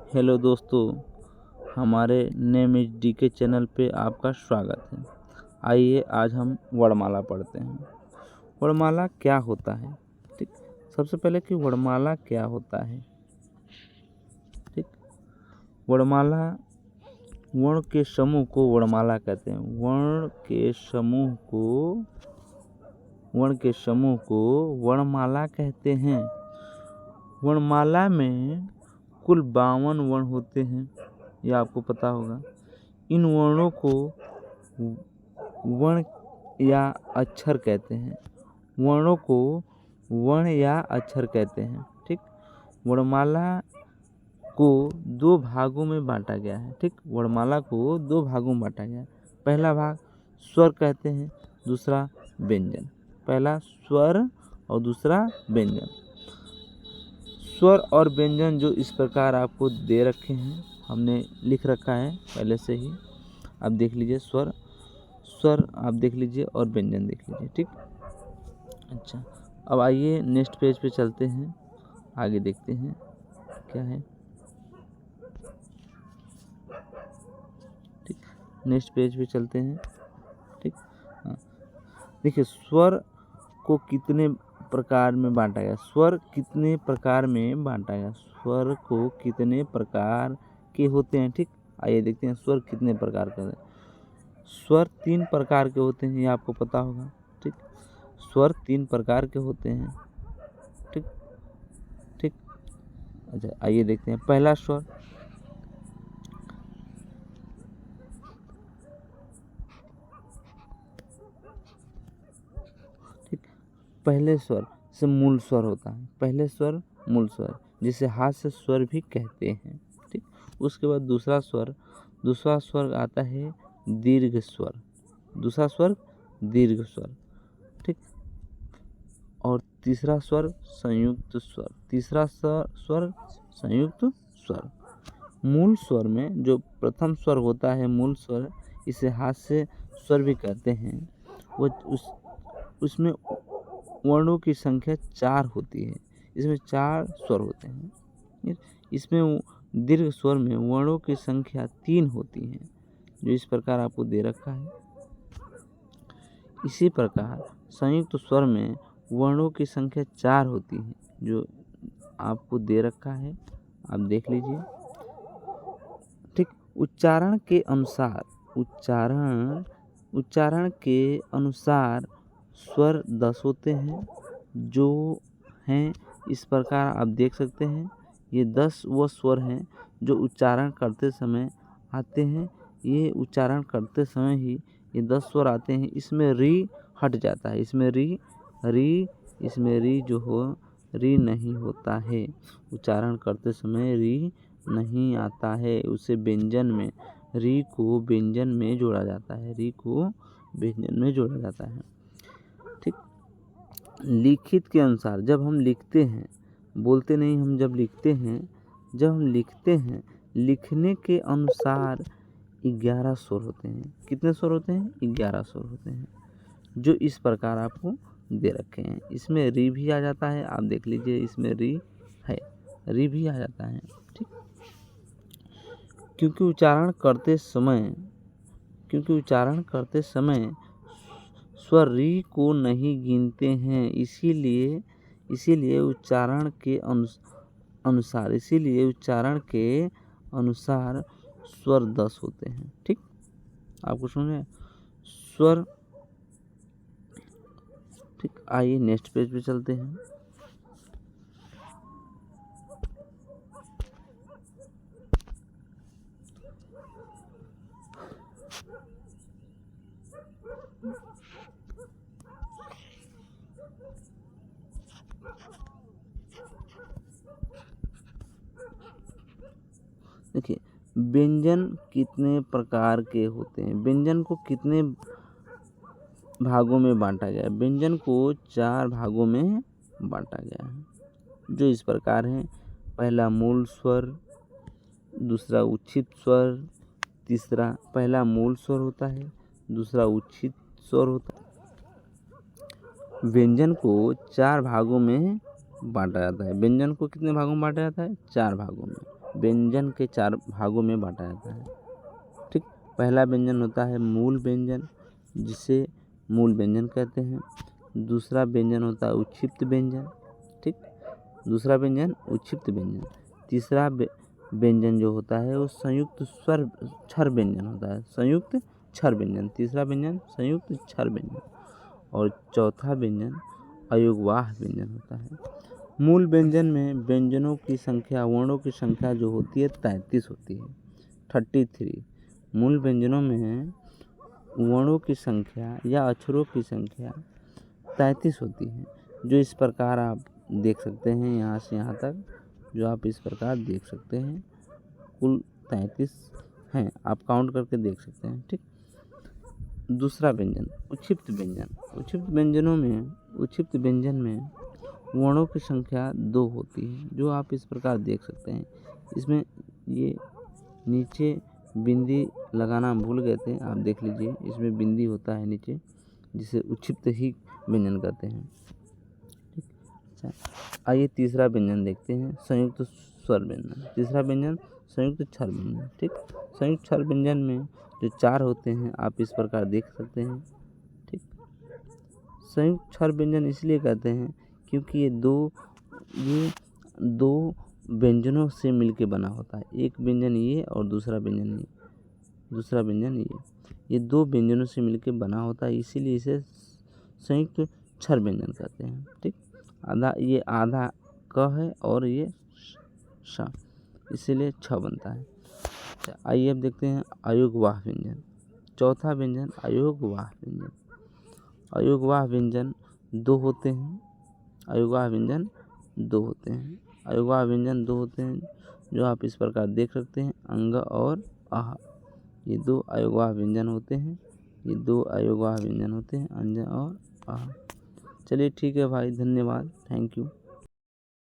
Hello दोस्तों, हमारे name is D के चैनल पे आपका स्वागत है। आइए आज हम वर्णमाला पढ़ते हैं। वर्णमाला क्या होता है? ठीक, सबसे पहले कि वर्णमाला क्या होता है। ठीक, वर्णमाला वर्ण के समूह को वर्णमाला कहते हैं। वर्ण के समूह को वर्णमाला कहते हैं। वर्णमाला में कुल 52 वर्ण होते हैं, यह आपको पता होगा। इन वर्णों को वर्ण या अक्षर कहते हैं। वर्णों को वर्ण या अक्षर कहते हैं। ठीक, वर्णमाला को 2 भागों में बांटा गया है। ठीक, वर्णमाला को 2 भागों में बांटा गया है। पहला भाग स्वर कहते हैं, दूसरा व्यंजन। पहला स्वर और दूसरा व्यंजन। स्वर और व्यंजन जो इस प्रकार आपको दे रखे हैं, हमने लिख रखा है पहले से ही। आप देख लीजिए, स्वर आप देख लीजिए और व्यंजन देख लीजिए। ठीक, अच्छा, अब आइए नेक्स्ट पेज पे चलते हैं, आगे देखते हैं क्या है। ठीक, नेक्स्ट पेज पे चलते हैं। ठीक, हाँ, देखिए स्वर को कितने प्रकार में बांटा गया। स्वर कितने प्रकार में बांटा गया। स्वर को कितने प्रकार के होते हैं। ठीक, आइए देखते हैं स्वर कितने प्रकार के हैं। स्वर 3 प्रकार के होते हैं, ये आपको पता होगा। ठीक, स्वर 3 प्रकार के होते हैं। ठीक ठीक, अच्छा आइए देखते हैं पहला स्वर। ठीक, पहले स्वर से मूल स्वर होता है। पहले स्वर मूल स्वर, जिसे हास्य स्वर भी कहते हैं। ठीक, उसके बाद दूसरा स्वर आता है दीर्घ स्वर। दूसरा स्वर दीर्घ स्वर। ठीक, और तीसरा स्वर संयुक्त स्वर। तीसरा स्वर संयुक्त स्वर। मूल स्वर में जो प्रथम स्वर होता है, मूल स्वर, इसे हास्य स्वर भी कहते हैं। वो उसमें वर्णों की संख्या 4 होती है। इसमें 4 स्वर होते हैं। इसमें दीर्घ स्वर में वर्णों की संख्या 3 होती है, जो इस प्रकार आपको दे रखा है। इसी प्रकार संयुक्त स्वर में वर्णों की संख्या 4 होती है, जो आपको दे रखा है, आप देख लीजिए। ठीक, उच्चारण के अनुसार स्वर 10 होते हैं, जो हैं इस प्रकार आप देख सकते हैं। ये 10 वो स्वर हैं जो उच्चारण करते समय आते हैं। ये उच्चारण करते समय ही ये 10 स्वर आते हैं। इसमें री हट जाता है। इसमें री जो हो, री नहीं होता है। उच्चारण करते समय री नहीं आता है। उसे व्यंजन में, री को व्यंजन में जोड़ा जाता है। ठीक, लिखित के अनुसार जब हम लिखते हैं, बोलते नहीं, हम जब लिखते हैं, लिखने के अनुसार 11 स्वर होते हैं। कितने स्वर होते हैं? 11 स्वर होते हैं, जो इस प्रकार आपको दे रखे हैं। इसमें री भी आ जाता है, आप देख लीजिए, इसमें री है, री भी आ जाता है। ठीक, क्योंकि उच्चारण करते समय स्वर री को नहीं गिनते हैं, इसीलिए उच्चारण के अनुसार स्वर 10 होते हैं। ठीक, आपको सुने स्वर। ठीक, आइए नेक्स्ट पेज पे चलते हैं। देखिए, व्यंजन कितने प्रकार के होते हैं। व्यंजन को कितने भागों में बांटा गया है। व्यंजन को 4 भागों में बांटा गया है, जो इस प्रकार हैं। पहला मूल स्वर, दूसरा उच्छित स्वर, तीसरा, पहला मूल स्वर होता है, दूसरा उच्छित स्वर होता है। व्यंजन को 4 भागों में बांटा जाता है। व्यंजन को कितने भागों में बांटा जाता है? 4 भागों में। व्यंजन के 4 भागों में बांटा जाता है। ठीक, पहला व्यंजन होता है मूल व्यंजन, जिसे मूल व्यंजन कहते हैं। दूसरा व्यंजन होता है उक्षिप्त व्यंजन। ठीक, दूसरा व्यंजन उक्षिप्त व्यंजन। तीसरा व्यंजन जो होता है वो संयुक्त स्वर क्षर व्यंजन होता है, संयुक्त क्षर व्यंजन। तीसरा व्यंजन संयुक्त क्षर व्यंजन। और चौथा व्यंजन अयोगवाह व्यंजन होता है। मूल व्यंजन में व्यंजनों की संख्या, वर्णों की संख्या जो होती है 33 होती है, 33। मूल व्यंजनों में वर्णों की संख्या या अक्षरों की संख्या 33 होती है, जो इस प्रकार आप देख सकते हैं। यहाँ से यहाँ तक जो आप इस प्रकार देख सकते हैं, कुल 33 हैं, आप काउंट करके देख सकते हैं। ठीक, दूसरा व्यंजन उक्षिप्त व्यंजन। उक्षिप्त व्यंजन में वर्णों की संख्या 2 होती है, जो आप इस प्रकार देख सकते हैं। इसमें ये नीचे बिंदी लगाना भूल गए थे, आप देख लीजिए, इसमें बिंदी होता है नीचे, जिसे उक्षिप्त ही व्यंजन कहते हैं। ठीक, अच्छा, आइए तीसरा व्यंजन देखते हैं, संयुक्त स्वर व्यंजन। तीसरा व्यंजन संयुक्त क्षर व्यंजन। ठीक, संयुक्त क्षर व्यंजन में जो 4 होते हैं, आप इस प्रकार देख सकते हैं। ठीक, संयुक्त क्षर व्यंजन इसलिए कहते हैं क्योंकि ये दो व्यंजनों से मिलके बना होता है। एक व्यंजन ये और दूसरा व्यंजन ये 2 व्यंजनों से मिलके बना होता है, इसीलिए इसे संयुक्त क्षर व्यंजन कहते हैं। ठीक, आधा क है और ये श, इसीलिए छ बनता है। अच्छा, आइए अब देखते हैं अयोगवाह व्यंजन। चौथा व्यंजन अयोगवाह व्यंजन। अयोगवाह व्यंजन 2 होते हैं। अयोगवाह व्यंजन 2 होते हैं, जो आप इस प्रकार देख सकते हैं, अंग और आह। ये 2 अयोगवाह व्यंजन होते हैं, अंज और आह। चलिए ठीक है भाई, धन्यवाद, थैंक यू।